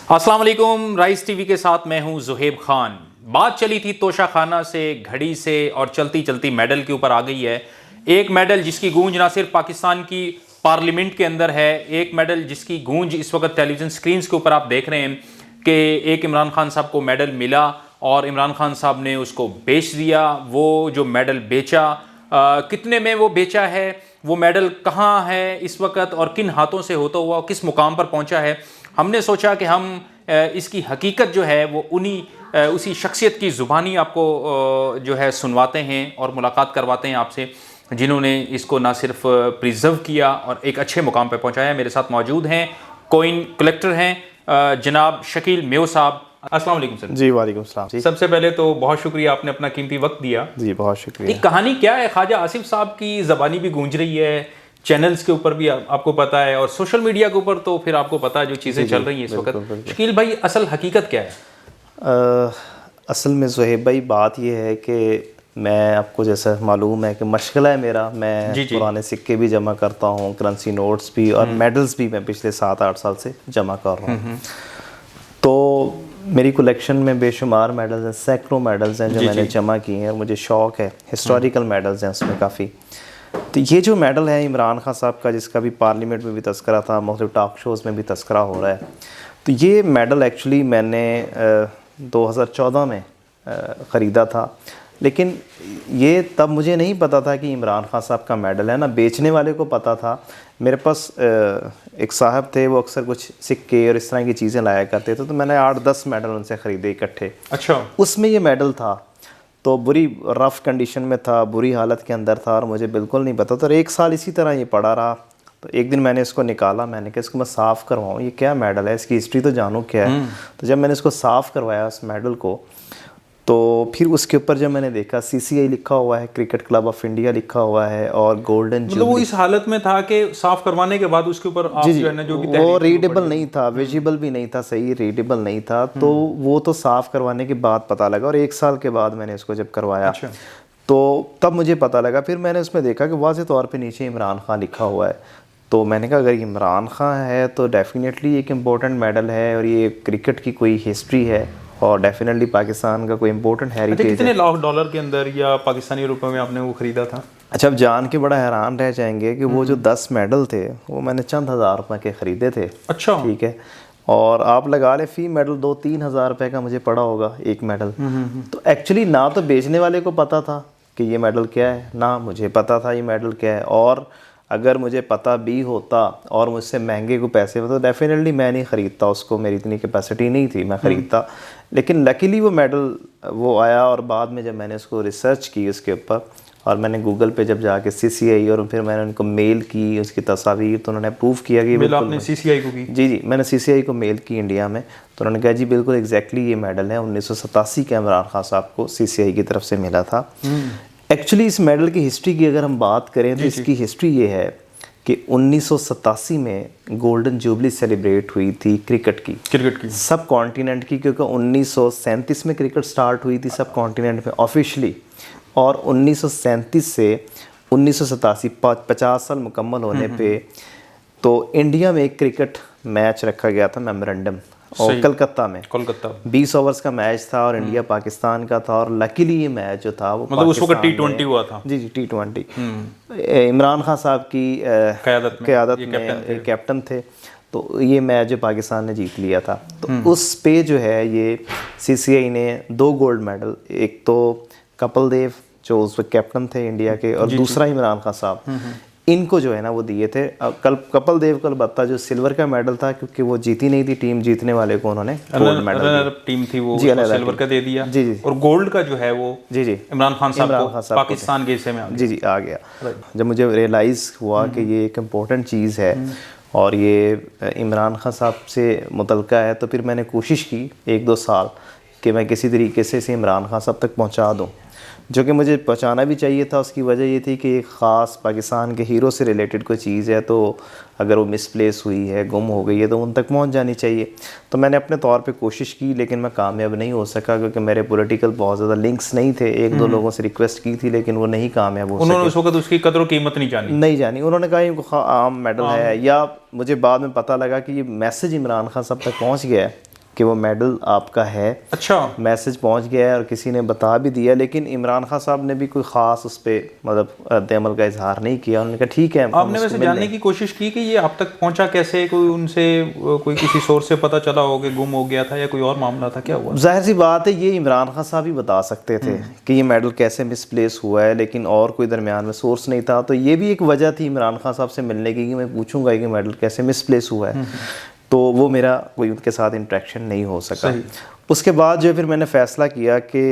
अस्सलाम वालेकुम। Rice TV के साथ मैं हूं ज़ुहैब खान। बात चली थी तोशा खाना से, घड़ी से, और चलती चलती मेडल के ऊपर आ गई है। एक मेडल जिसकी गूंज ना सिर्फ पाकिस्तान की पार्लियामेंट के अंदर है, एक मेडल जिसकी गूंज इस वक्त टेलीविज़न स्क्रीन्स के ऊपर आप देख रहे हैं कि एक इमरान खान साहब को मेडल मिला और इमरान खान साहब ने उसको बेच दिया। वो जो मेडल बेचा, कितने में वो बेचा है, वो मेडल कहाँ है इस वक्त और किन हाथों से होता हुआ किस मुकाम पर पहुँचा है। हमने सोचा कि हम इसकी हकीकत जो है वो उसी शख्सियत की ज़ुबानी आपको जो है सुनवाते हैं और मुलाकात करवाते हैं आपसे, जिन्होंने इसको ना सिर्फ प्रिजर्व किया और एक अच्छे मुकाम पर पहुंचाया। मेरे साथ मौजूद हैं कोइन कलेक्टर हैं जनाब शकील मेयो साहब। अस्सलाम वालेकुम सर। जी वालेकुम सलाम जी। सबसे पहले तो बहुत शुक्रिया, आपने अपना कीमती वक्त दिया। जी बहुत शुक्रिया। ये कहानी क्या है? ख्वाजा आसिफ साहब की ज़बानी भी गूंज रही है, चैनल्स के ऊपर भी आपको पता है, और सोशल मीडिया के ऊपर तो फिर आपको पता है जो चीज़ें चल रही हैं इस वक्त। शकील भाई, असल हकीकत क्या है? असल में ज़ुहैब भाई बात ये है कि मैं आपको जैसा मालूम है कि मशगला है मेरा, मैं पुराने सिक्के भी जमा करता हूँ, करेंसी नोट्स भी, और मेडल्स भी मैं पिछले 7-8 साल से जमा कर रहा हूँ। तो मेरी कलेक्शन में बेशुमार मेडल्स हैं, सैकड़ों मेडल्स हैं जो मैंने जमा किए हैं, और मुझे शौक़ है, हिस्टोरिकल मेडल्स हैं उसमें काफ़ी। तो ये जो मेडल है इमरान खान साहब का, जिसका भी पार्लियामेंट में भी तस्करा था, मुख्तलिफ टॉक शोज़ में भी तस्करा हो रहा है, तो ये मेडल एक्चुअली मैंने 2014 में ख़रीदा था। लेकिन ये तब मुझे नहीं पता था कि इमरान खान साहब का मेडल है, ना बेचने वाले को पता था। मेरे पास एक साहब थे, वो अक्सर कुछ सिक्के और इस तरह की चीज़ें लाया करते थे, तो मैंने 8-10 मेडल उनसे ख़रीदे इकट्ठे। अच्छा। उसमें ये मेडल था, तो बुरी रफ़ कंडीशन में था, बुरी हालत के अंदर था, और मुझे बिल्कुल नहीं पता था। और 1 साल इसी तरह ये पड़ा रहा। तो एक दिन मैंने इसको निकाला, मैंने कहा इसको मैं साफ़ करवाऊँ, ये क्या मेडल है, इसकी हिस्ट्री तो जानूँ क्या है। तो जब मैंने इसको साफ़ करवाया उस मेडल को, तो फिर उसके ऊपर जब मैंने देखा CCI लिखा हुआ है, क्रिकेट क्लब ऑफ इंडिया लिखा हुआ है, और गोल्डन मतलब वो इस हालत में था कि साफ करवाने के बाद उसके ऊपर आप जो है ना, जो भी वो रीडेबल नहीं था, विजिबल भी नहीं था, सही रीडेबल नहीं था। तो वो तो साफ़ करवाने के बाद पता लगा, और 1 साल के बाद मैंने इसको जब करवाया, तो तब मुझे पता लगा। फिर मैंने उसमें देखा कि वाज़ेह तौर पे नीचे इमरान खान लिखा हुआ है। तो मैंने कहा अगर इमरान खान है तो डेफिनेटली एक इम्पोर्टेंट मेडल है, और ये क्रिकेट की कोई हिस्ट्री है, और डेफिनेटली पाकिस्तान का कोई इम्पोर्टेंट हेरिटेज है। कितने लाख डॉलर के अंदर या पाकिस्तानी रुपए में आपने वो ख़रीदा था? अच्छा, आप जान के बड़ा हैरान रह जाएंगे कि वो जो 10 मेडल थे वो मैंने चंद हज़ार रुपये के ख़रीदे थे। अच्छा। ठीक है, और आप लगा लें फ़ी मेडल 2-3 हज़ार रुपये का मुझे पड़ा होगा एक मेडल। तो एक्चुअली ना तो बेचने वाले को पता था कि ये मेडल क्या है, ना मुझे पता था ये मेडल क्या है। और अगर मुझे पता भी होता और मुझसे महंगे को पैसे होते तो डेफिनेटली मैं नहीं ख़रीदता उसको, मेरी इतनी कैपेसिटी नहीं थी मैं ख़रीदता। लेकिन लकीली वो मेडल वो आया, और बाद में जब मैंने उसको रिसर्च की उसके ऊपर, और मैंने गूगल पे जब जाके CCI, और फिर मैंने उनको मेल की उसकी तस्वीर, तो उन्होंने प्रूव किया कि बिल्कुल। आपने CCI को की? जी, मैंने CCI को मेल की इंडिया में, तो उन्होंने कहा जी बिल्कुल एग्जैक्टली ये मेडल है 1987 के इमरान खान साहब को CCI की तरफ से मिला था। एक्चुअली इस मेडल की हिस्ट्री की अगर हम बात करें तो इसकी हिस्ट्री ये है कि 1987 में गोल्डन जुबली सेलिब्रेट हुई थी क्रिकेट की सब कॉन्टिनेंट की, क्योंकि 1937 में क्रिकेट स्टार्ट हुई थी सब कॉन्टिनेंट में ऑफिशियली, और 1937 से 1987 50 साल मुकम्मल होने पे तो इंडिया में एक क्रिकेट मैच रखा गया था, मेमोरेंडम, और कलकत्ता में 20 ओवर्स का मैच था, और इंडिया पाकिस्तान का था। और लकीली ये मैच जो था वो मतलब उस वक्त T20 हुआ था। जी T20 इमरान खान साहब की क़यादत में कैप्टन थे, तो ये मैच जो पाकिस्तान ने जीत लिया था। तो उस पे जो है ये CCI ने 2 गोल्ड मेडल, एक तो कपिल देव जो उस वक्त कैप्टन थे इंडिया के, और दूसरा इमरान खान साहब, इनको जो है ना वो दिए थे। कपिल देव को अलबत्ता जो सिल्वर का मेडल था, क्योंकि वो जीती नहीं थी टीम, जीतने वाले को उन्होंने गोल्ड मेडल टीम थी वो सिल्वर का दे दिया। जी, और गोल्ड का जो है वो इमरान खान साहब को पाकिस्तान के हिस्से में आ गया। जब मुझे रियलाइज़ हुआ कि ये एक इम्पोर्टेंट चीज़ है और ये इमरान खान साहब से मुतल्लिक़ है, तो फिर मैंने कोशिश की 1-2 साल कि मैं किसी तरीके से इसे इमरान खान साहब तक पहुँचा दूँ, जो कि मुझे पहुंचाना भी चाहिए था। उसकी वजह ये थी कि एक ख़ास पाकिस्तान के हीरो से रिलेटेड कोई चीज़ है, तो अगर वो मिसप्लेस हुई है, गुम हो गई है, तो उन तक पहुंच जानी चाहिए। तो मैंने अपने तौर पे कोशिश की, लेकिन मैं कामयाब नहीं हो सका, क्योंकि मेरे पॉलिटिकल बहुत ज़्यादा लिंक्स नहीं थे। 1-2 लोगों से रिक्वेस्ट की थी, लेकिन वो नहीं कामयाब हो सके। उन्होंने उस वक्त उसकी कदर कीमत नहीं जानी। उन्होंने कहा ये आम मेडल है, या मुझे बाद में पता लगा कि ये मैसेज इमरान खान साहब तक पहुँच गया है कि वो मेडल आपका है। अच्छा, मैसेज पहुंच गया है और किसी ने बता भी दिया, लेकिन इमरान खान साहब ने भी कोई ख़ास उस पर मतलब रद्द-ए-अमल का इजहार नहीं किया। उन्होंने कहा ठीक है। आपने वैसे जानने की कोशिश की कि ये आप तक पहुंचा कैसे? कोई उनसे कोई किसी सोर्स से पता चला हो कि गुम हो गया था या कोई और मामला था, क्या हुआ? जाहिर सी बात है ये इमरान खान साहब ही बता सकते थे कि ये मेडल कैसे मिसप्लेस हुआ है, लेकिन और कोई दरमियान में सोर्स नहीं था। तो ये भी एक वजह थी इमरान खान साहब से मिलने की कि मैं पूछूंगा कि मेडल कैसे मिसप्लेस हुआ है। तो वो मेरा कोई उनके साथ इंटरेक्शन नहीं हो सका। उसके बाद जो फिर मैंने फ़ैसला किया कि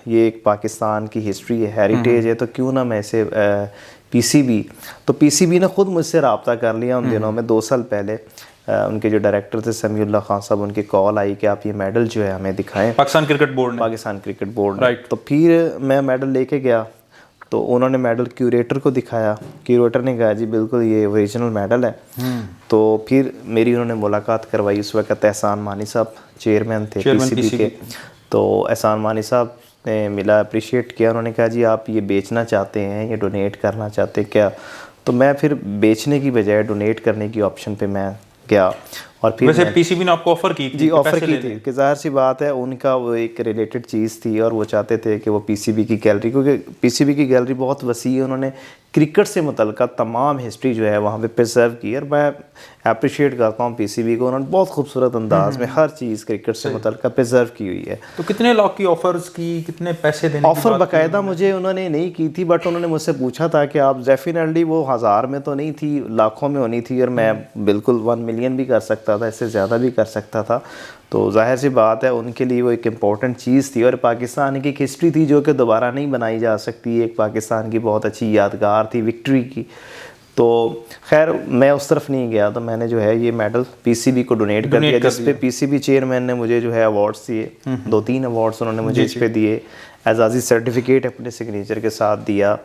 ये एक पाकिस्तान की हिस्ट्री है, हेरिटेज है, तो क्यों ना मैं इसे पीसीबी, तो पीसीबी ने ख़ुद मुझसे रब्ता कर लिया उन दिनों में 2 साल पहले। उनके जो डायरेक्टर थे समीउल्लाह खान साहब, उनकी कॉल आई कि आप ये मेडल जो है हमें दिखाएं, पाकिस्तान क्रिकेट बोर्ड ने। राइट। तो फिर मैं मेडल लेके गया, तो उन्होंने मेडल क्यूरेटर को दिखाया। क्यूरेटर ने कहा जी बिल्कुल ये ओरिजिनल मेडल है। तो फिर मेरी उन्होंने मुलाकात करवाई। उस वक्त एहसान मानी साहब चेयरमैन थे पीसीबी के। तो एहसान मानी साहब ने मिला, अप्रिशिएट किया। उन्होंने कहा जी आप ये बेचना चाहते हैं, ये डोनेट करना चाहते हैं क्या? तो मैं फिर बेचने की बजाय डोनेट करने की ऑप्शन पे मैं गया। और फिर वैसे पीसीबी ने आपको ऑफर की थी? जी ऑफर की थी कि जाहिर सी बात है उनका वो एक रिलेटेड चीज़ थी और वो चाहते थे कि वो पीसीबी की गैलरी, क्योंकि पीसीबी की गैलरी बहुत वसी है, उन्होंने क्रिकेट से मुतल्लिक़ तमाम हिस्ट्री जो है वहाँ पे प्रिजर्व की। और मैं अप्रिशिएट करता हूँ पीसीबी को, उन्होंने बहुत खूबसूरत अंदाज में हर चीज़ क्रिकेट से मुतल्लिक़ प्रिजर्व की हुई है। तो कितने लाख की ऑफर्स की, कितने पैसे देने की ऑफ़र बाकायदा मुझे उन्होंने नहीं की थी, बट उन्होंने मुझसे पूछा था कि आप डेफिनेटली, वो 1000 में तो नहीं थी, लाखों में होनी थी, और मैं बिल्कुल 1 मिलियन भी कर सकता था, इससे ज़्यादा भी कर सकता था। तो जाहिर सी बात है उनके लिए वो एक इम्पॉर्टेंट चीज़ थी और पाकिस्तान की एक हिस्ट्री थी जो कि दोबारा नहीं बनाई जा सकती। एक पाकिस्तान की बहुत अच्छी यादगार थी विक्ट्री की। तो खैर मैं उस तरफ नहीं गया, तो मैंने जो है ये मेडल पीसीबी को डोनेट कर दिया, जिस पे पीसीबी चेयरमैन ने मुझे जो है अवार्ड्स दिए, 2-3 अवार्ड्स उन्होंने मुझे इस पे दिए। एजाज़ी सर्टिफिकेट अपने सिग्नेचर के साथ दिया,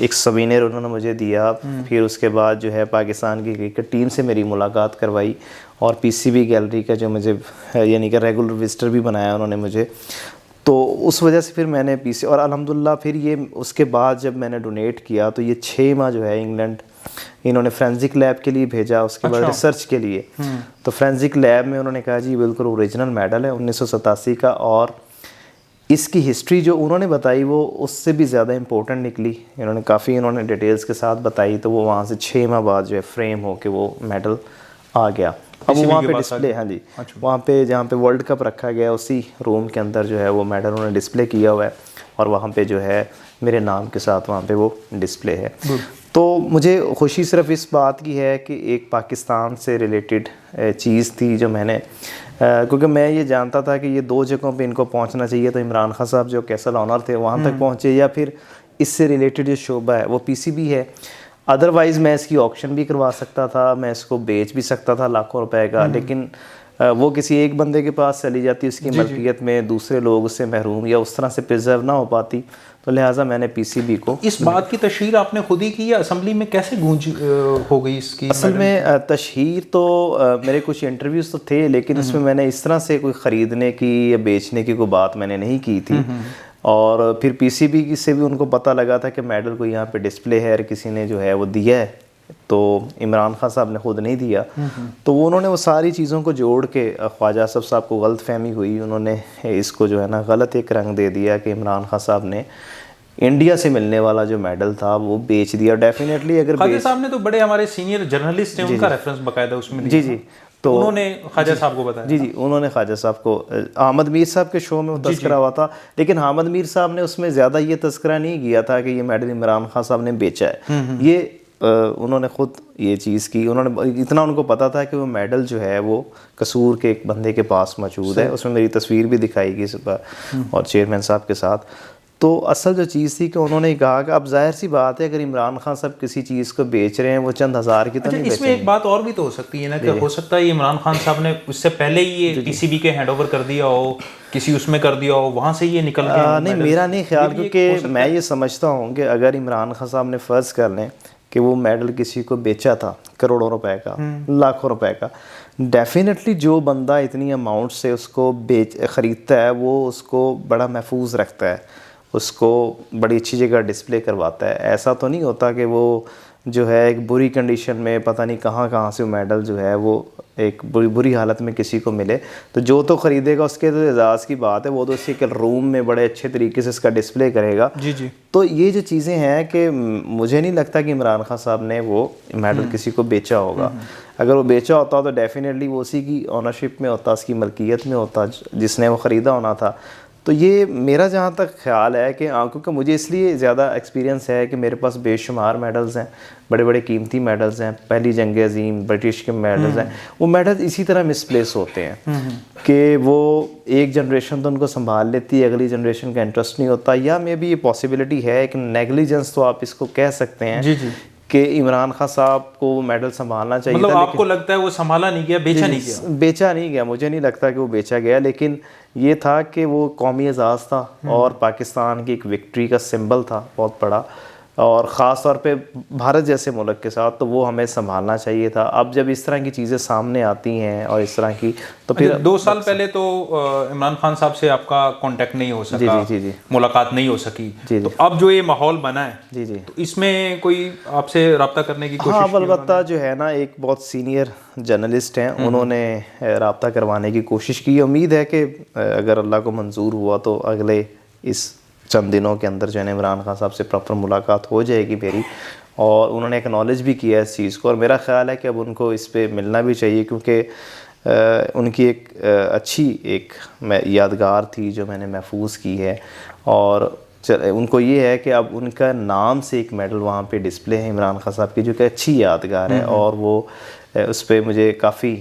एक सवीनियर उन्होंने मुझे दिया। फिर उसके बाद जो है पाकिस्तान की क्रिकेट टीम से मेरी मुलाकात करवाई और पीसीबी गैलरी का जो मुझे यानी कि रेगुलर विजिटर भी बनाया उन्होंने मुझे। तो उस वजह से फिर मैंने पीसी, और अल्हम्दुलिल्लाह फिर ये उसके बाद जब मैंने डोनेट किया तो ये 6 माह जो है इंग्लैंड इन्होंने फ्रेंसिक लैब के लिए भेजा, उसके बाद रिसर्च के लिए। तो फ्रेंसिक लैब में उन्होंने कहा जी बिल्कुल ओरिजिनल मेडल है 1987 का, और इसकी हिस्ट्री जो उन्होंने बताई वो उससे भी ज़्यादा इम्पोर्टेंट निकली। उन्होंने डिटेल्स के साथ बताई। तो वो वहाँ से 6 माह बाद जो है फ्रेम हो के वो मेडल आ गया। अब वहाँ पे डिस्प्ले, हाँ जी, वहाँ पे जहाँ पे वर्ल्ड कप रखा गया उसी रूम के अंदर जो है वो मेडल उन्होंने डिस्प्ले किया हुआ है, और वहाँ पे जो है मेरे नाम के साथ वहाँ पे वो डिस्प्ले है। तो मुझे खुशी सिर्फ इस बात की है कि एक पाकिस्तान से रिलेटेड चीज़ थी जो मैंने, क्योंकि मैं ये जानता था कि ये 2 जगहों पे इनको पहुंचना चाहिए। तो इमरान खान साहब जो कैसल ऑनर थे वहाँ तक पहुँचे, या फिर इससे रिलेटेड जो शोबा है वो पीसीबी है। अदरवाइज़ मैं इसकी ऑक्शन भी करवा सकता था, मैं इसको बेच भी सकता था लाखों रुपए का, लेकिन वो किसी एक बंदे के पास चली जाती, उसकी मलकियत में दूसरे लोग उससे महरूम या उस तरह से प्रिजर्व ना हो पाती। तो लिहाजा मैंने पीसीबी को, इस बात की तशहीर आपने खुद ही की या असेंबली में कैसे गूंज हो गई इसकी? असल में तशहीर तो मेरे कुछ इंटरव्यूज़ तो थे, लेकिन उसमें मैंने इस तरह से कोई ख़रीदने की या बेचने की कोई बात मैंने नहीं की थी। और फिर पीसीबी से भी उनको पता लगा था कि मेडल को यहाँ पे डिस्प्ले है और किसी ने जो है वो दिया है, तो इमरान खान साहब ने खुद नहीं दिया। तो उन्होंने वो सारी चीज़ों को जोड़ के, ख्वाजा साहब को गलत फहमी हुई, उन्होंने इसको जो है ना गलत एक रंग दे दिया कि इमरान खान साहब ने इंडिया से मिलने वाला जो मेडल था वो बेच दिया। डेफिनेटली अगर ख्वाजा साहब ने तो बड़े हमारे सीनियर जर्नलिस्ट हैं, उनका रेफरेंस बाकायदा उसमें जी जी, तो उन्होंने ख्वाजा साहब को बताया। जी, उन्होंने ख्वाजा साहब को, अहमद मीर साहब के शो में वो तस्करा हुआ था, लेकिन अहमद मीर साहब ने उसमें ज़्यादा ये तस्करा नहीं किया था कि ये मेडल इमरान खान साहब ने बेचा है। ये उन्होंने ख़ुद ये चीज़ की, उन्होंने इतना उनको पता था कि वो मेडल जो है वो कसूर के एक बंदे के पास मौजूद है। उसमें मेरी तस्वीर भी दिखाई गई सुबह और चेयरमैन साहब के साथ। तो असल जो चीज़ थी कि उन्होंने कहा कि अब जाहिर सी बात है अगर इमरान खान साहब किसी चीज़ को बेच रहे हैं वो चंद हज़ार की तो नहीं इसमें एक बात और भी तो हो सकती है ना कि हो सकता है ये इमरान खान साहब ने उससे पहले ही ये पीसीबी के हैंड ओवर कर दिया हो, किसी उसमें कर दिया हो, वहाँ से ये निकल गया। नहीं, मेरा नहीं ख्याल, क्योंकि मैं ये समझता हूँ कि अगर इमरान खान साहब ने फ़र्ज़ कर लें कि वो मेडल किसी को बेचा था करोड़ों रुपए का, लाखों रुपए का, डेफिनेटली जो बंदा इतनी अमाउंट से उसको ख़रीदता है वो उसको बड़ा महफूज रखता है, उसको बड़ी अच्छी जगह डिस्प्ले करवाता है। ऐसा तो नहीं होता कि वो जो है एक बुरी कंडीशन में, पता नहीं कहाँ से वो मेडल जो है वो एक बुरी हालत में किसी को मिले, तो जो तो ख़रीदेगा उसके तो एजाज़ की बात है, वो तो उसी के रूम में बड़े अच्छे तरीके से इसका डिस्प्ले करेगा। जी जी। तो ये जो चीज़ें हैं कि मुझे नहीं लगता कि इमरान खान साहब ने वो मेडल किसी को बेचा होगा। अगर वो बेचा होता तो डेफिनेटली वो उसी की ऑनरशिप में होता, उसकी मलकियत में होता, जिसने वो ख़रीदा होना था। तो ये मेरा जहाँ तक ख्याल है कि क्योंकि मुझे इसलिए ज़्यादा एक्सपीरियंस है कि मेरे पास बेशुमार मेडल्स हैं, बड़े बड़े कीमती मेडल्स हैं, पहली जंग अज़ीम, ब्रिटिश के मेडल्स हैं। वो मेडल्स इसी तरह मिसप्लेस होते हैं कि वो एक जनरेशन तो उनको संभाल लेती है, अगली जनरेशन का इंटरेस्ट नहीं होता, या मे बी ये पॉसिबिलिटी है एक नेग्लिजेंस तो आप इसको कह सकते हैं। जी जी। कि इमरान खान साहब को वो मेडल संभालना चाहिए मतलब था, आपको लगता है वो संभाला नहीं गया, बेचा नहीं गया? बेचा नहीं गया, मुझे नहीं लगता कि वो बेचा गया, लेकिन ये था कि वो कौमी एजाज़ था और पाकिस्तान की एक विक्ट्री का सिंबल था बहुत बड़ा, और ख़ास तौर पे भारत जैसे मुल्क के साथ, तो वो हमें संभालना चाहिए था। अब जब इस तरह की चीज़ें सामने आती हैं और इस तरह की, तो फिर 2 साल पहले तो इमरान खान साहब से आपका कांटेक्ट नहीं हो सका, जी, मुलाकात नहीं हो सकी। जी, तो अब जो ये माहौल बना है, जी, तो इसमें कोई आपसे रब्ता करने की कोशिश? हाँ, अलबत्ता जो है ना, एक बहुत सीनियर जर्नलिस्ट हैं, उन्होंने रब्ता करवाने की कोशिश की। उम्मीद है कि अगर अल्लाह को मंजूर हुआ तो अगले इस चंद दिनों के अंदर जो है इमरान खान साहब से प्रॉपर मुलाकात हो जाएगी मेरी, और उन्होंने एक्नॉलेज भी किया इस चीज़ को, और मेरा ख़्याल है कि अब उनको इस पे मिलना भी चाहिए, क्योंकि उनकी एक अच्छी एक यादगार थी जो मैंने महफूज की है, और उनको ये है कि अब उनका नाम से एक मेडल वहाँ पे डिस्प्ले है इमरान खान साहब की, जो कि अच्छी यादगार है, और वो उस पर मुझे काफ़ी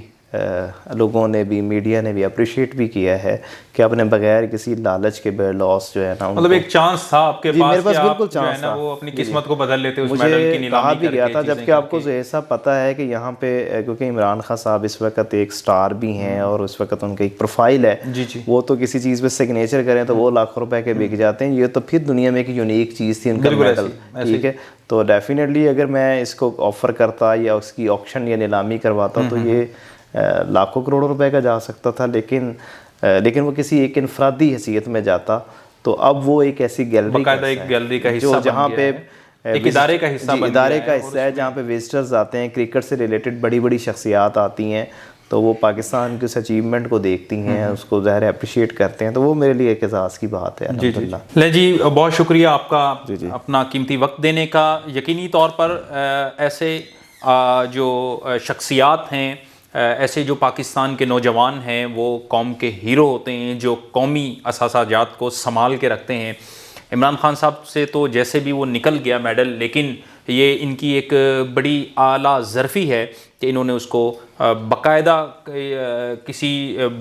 लोगों ने भी, मीडिया ने भी अप्रिशिएट भी किया है कि आपने बगैर किसी लालच के लॉस जो है ना, मतलब एक चांस था आपके पास, मेरे पास कि बिल्कुल आप जो है चांस ना था, वो अपनी किस्मत को बदल लेते उस मुझे मेडल की नीलामी कहा भी गया था, करके, जबकि आपको जो ऐसा पता है कि यहाँ पे क्योंकि इमरान खान साहब इस वक्त एक स्टार भी हैं और उस वक्त उनका एक प्रोफाइल है, जी जी, वो तो किसी चीज़ पे सिग्नेचर करें तो वो लाखों रुपए के बिक जाते हैं। ये तो फिर दुनिया में एक यूनिक चीज़ थी उनका मेडल, ठीक है। तो डेफिनेटली अगर मैं इसको ऑफर करता या उसकी ऑक्शन या नीलामी करवाता तो ये लाखों करोड़ों रुपए का जा सकता था, लेकिन वो किसी एक इनफरादी हैसियत में जाता। तो अब वो एक ऐसी गैलरी का हिस्सा, जहाँ पे एक इदारे का हिस्सा है, जहाँ पे विजिटर्स आते हैं, क्रिकेट से रिलेटेड बड़ी बड़ी शख्सियात आती हैं, तो वो पाकिस्तान के उस अचीवमेंट को देखती हैं, उसको ज़ाहिर अप्रिशिएट करते हैं, तो वो मेरे लिए एक एहसास की बात है। जी जी। ले जी, बहुत शुक्रिया आपका अपना कीमती वक्त देने का। यकीनी तौर पर ऐसे जो शख्सियात हैं, ऐसे जो पाकिस्तान के नौजवान हैं, वो कौम के हीरो होते हैं, जो कौमी असासाजात को संभाल के रखते हैं। इमरान खान साहब से तो जैसे भी वो निकल गया मेडल, लेकिन ये इनकी एक बड़ी आला ज़रफ़ी है कि इन्होंने उसको बाकायदा किसी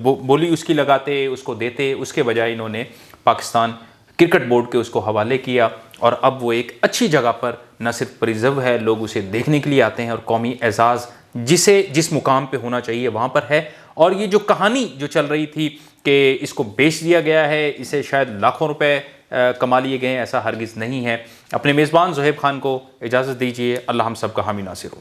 बोली उसकी लगाते, उसको देते, उसके बजाय इन्होंने पाकिस्तान क्रिकेट बोर्ड के उसको हवाले किया, और अब वो एक अच्छी जगह पर न सिर्फ प्रिजर्व है, लोग उसे देखने के लिए आते हैं, और कौमी एजाज़ जिस मुकाम पे होना चाहिए वहाँ पर है। और ये जो कहानी जो चल रही थी कि इसको बेच दिया गया है, इसे शायद लाखों रुपए कमा लिए गए हैं, ऐसा हरगिज़ नहीं है। अपने मेज़बान ज़ुहैब खान को इजाज़त दीजिए। अल्लाह हम सब का हामी नासिर हो।